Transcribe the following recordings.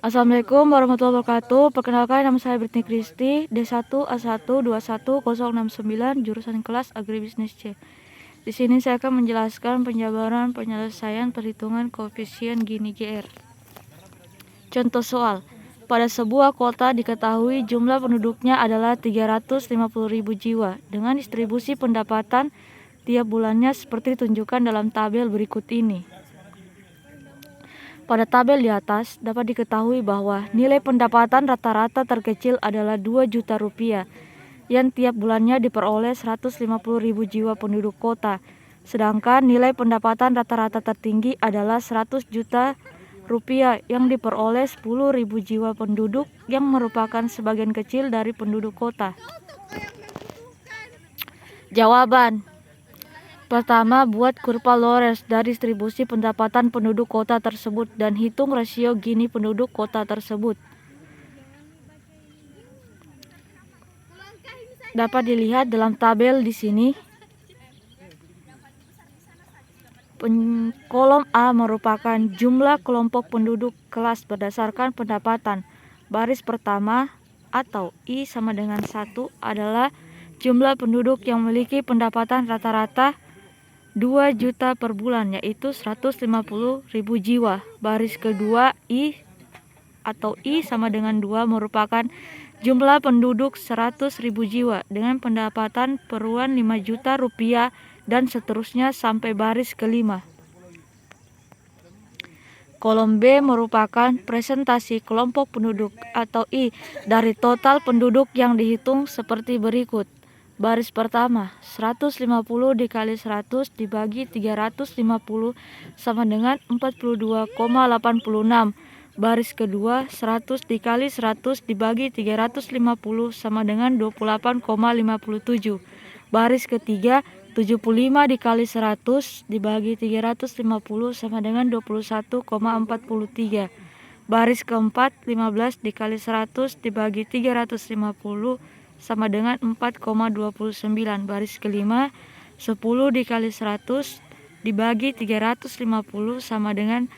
Assalamualaikum warahmatullahi wabarakatuh. Perkenalkan, nama saya Britney Kristi, D1A121069, jurusan kelas Agribisnis C. Di sini saya akan menjelaskan penjabaran penyelesaian perhitungan koefisien Gini-GR. Contoh soal. Pada sebuah kota diketahui jumlah penduduknya adalah 350.000 jiwa dengan distribusi pendapatan tiap bulannya seperti ditunjukkan dalam tabel berikut ini. Pada tabel di atas dapat diketahui bahwa nilai pendapatan rata-rata terkecil adalah 2 juta rupiah yang tiap bulannya diperoleh 150.000 jiwa penduduk kota. Sedangkan nilai pendapatan rata-rata tertinggi adalah 100 juta rupiah yang diperoleh 10.000 jiwa penduduk yang merupakan sebagian kecil dari penduduk kota. Jawaban. Pertama, buat kurva Lorenz dari distribusi pendapatan penduduk kota tersebut dan hitung rasio Gini penduduk kota tersebut. Dapat dilihat dalam tabel di sini. Kolom A merupakan jumlah kelompok penduduk kelas berdasarkan pendapatan. Baris pertama atau I sama dengan 1 adalah jumlah penduduk yang memiliki pendapatan rata-rata 2 juta per bulan, yaitu 150.000 jiwa. Baris kedua I atau I sama dengan 2 merupakan jumlah penduduk 100.000 jiwa dengan pendapatan peruan 5 juta rupiah dan seterusnya sampai baris kelima. Kolom B merupakan presentasi kelompok penduduk atau I dari total penduduk yang dihitung seperti berikut. Baris pertama, 150 dikali 100 dibagi 350 sama dengan 42,86. Baris kedua, 100 dikali 100 dibagi 350 sama dengan 28,57. Baris ketiga, 75 dikali 100 dibagi 350 sama dengan 21,43. Baris keempat, 15 dikali 100 dibagi 350 sama dengan 4,29. Baris kelima, 10 dikali 100 dibagi 350 sama dengan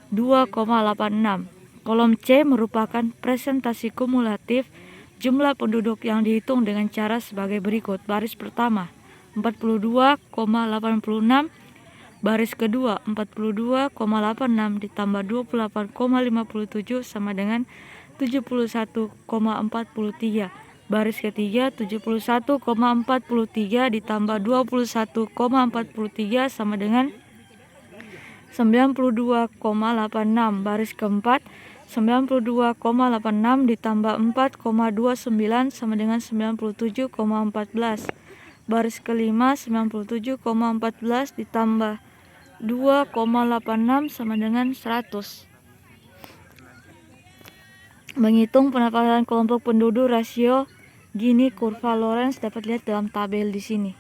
2,86. Kolom C merupakan presentasi kumulatif jumlah penduduk yang dihitung dengan cara sebagai berikut. Baris pertama, 42,86. Baris kedua, 42,86 ditambah 28,57 sama dengan 71,43. Baris ketiga, 71,43 ditambah 21,43 sama dengan 92,86. Baris keempat, 92,86 ditambah 4,29 sama dengan 97,14. Baris kelima, 97,14 ditambah 2,86 sama dengan 100. Menghitung pendapatan kelompok penduduk rasio Gini kurva Lorenz dapat lihat dalam tabel di sini.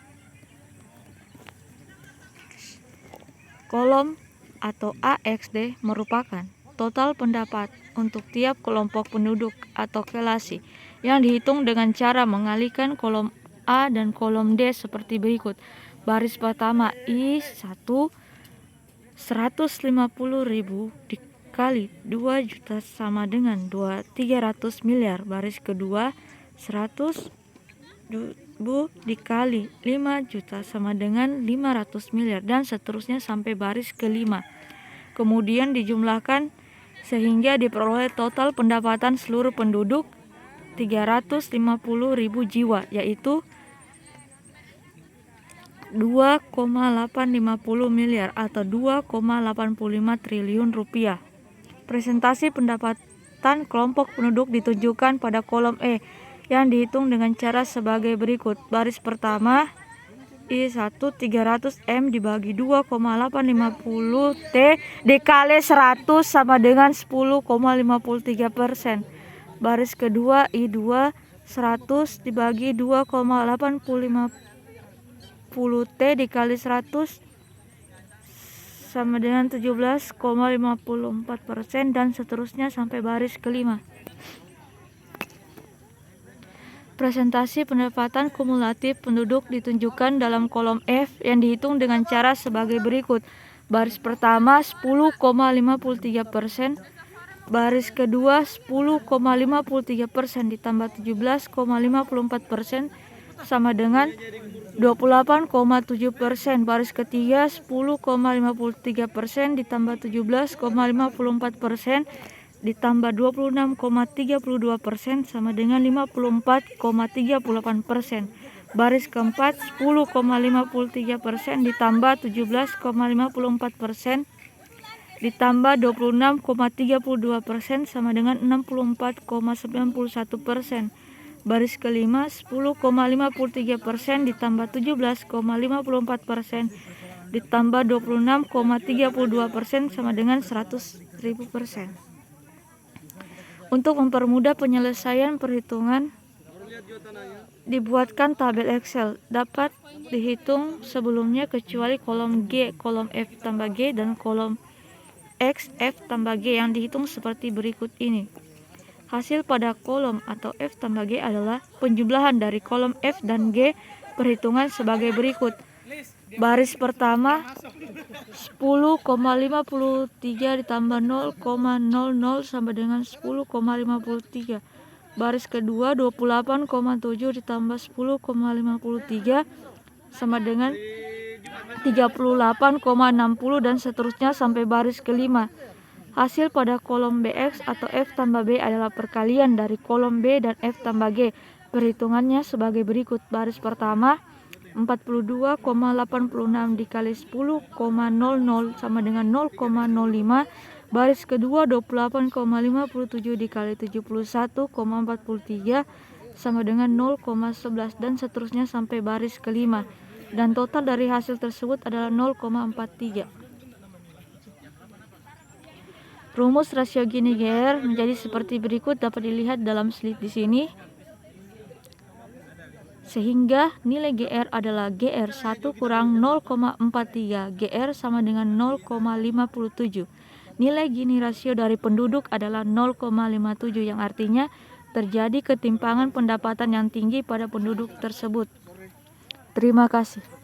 Kolom atau AXD merupakan total pendapat untuk tiap kelompok penduduk atau kelasi yang dihitung dengan cara mengalihkan kolom A dan kolom D seperti berikut. Baris pertama I1 150.000 dikali 2 juta sama dengan 300 miliar. Baris kedua 100.000 dikali 5 juta sama dengan 500 miliar dan seterusnya sampai baris kelima. Kemudian dijumlahkan sehingga diperoleh total pendapatan seluruh penduduk 350.000 jiwa, yaitu 2,850 miliar atau 2,85 triliun rupiah. Presentasi pendapatan kelompok penduduk ditunjukkan pada kolom E yang dihitung dengan cara sebagai berikut. Baris pertama I1 300M dibagi 2,850 T dikali 100 sama dengan 10,53%. Baris kedua I2 100 dibagi 2,850 T dikali 100 sama dengan 17,54% dan seterusnya sampai baris kelima. Presentasi pendapatan kumulatif penduduk ditunjukkan dalam kolom F yang dihitung dengan cara sebagai berikut. Baris pertama 10,53%, Baris kedua 10,53% ditambah 17,54% sama dengan 28,7%. Baris ketiga 10,53% ditambah 17,54% ditambah 26,32% sama dengan 54,38%. Baris keempat 10,53% ditambah 17,54% ditambah 26,32% sama dengan 64,91%. Baris kelima 10,53% ditambah 17,54% ditambah 26,32% sama dengan 100.000%. Untuk mempermudah penyelesaian perhitungan, dibuatkan tabel Excel. Dapat dihitung sebelumnya kecuali kolom G, kolom F tambah G, dan kolom X, F tambah G yang dihitung seperti berikut ini. Hasil pada kolom atau F tambah G adalah penjumlahan dari kolom F dan G. Perhitungan sebagai berikut. Baris pertama 10,53 ditambah 0,00 sama dengan 10,53. Baris kedua 28,7 ditambah 10,53 sama dengan 38,60 dan seterusnya sampai baris kelima. Hasil pada kolom BX atau F tambah B adalah perkalian dari kolom B dan F tambah G. Perhitungannya sebagai berikut. Baris pertama 42,86 dikali 10,00 sama dengan 0,05. Baris kedua 28,57 dikali 71,43 sama dengan 0,11 dan seterusnya sampai baris kelima. Dan total dari hasil tersebut adalah 0,43. Rumus rasio Gini-GR menjadi seperti berikut, dapat dilihat dalam slide di sini. Sehingga nilai GR adalah GR 1 kurang 0,43. GR sama dengan 0,57. Nilai Gini rasio dari penduduk adalah 0,57 yang artinya terjadi ketimpangan pendapatan yang tinggi pada penduduk tersebut. Terima kasih.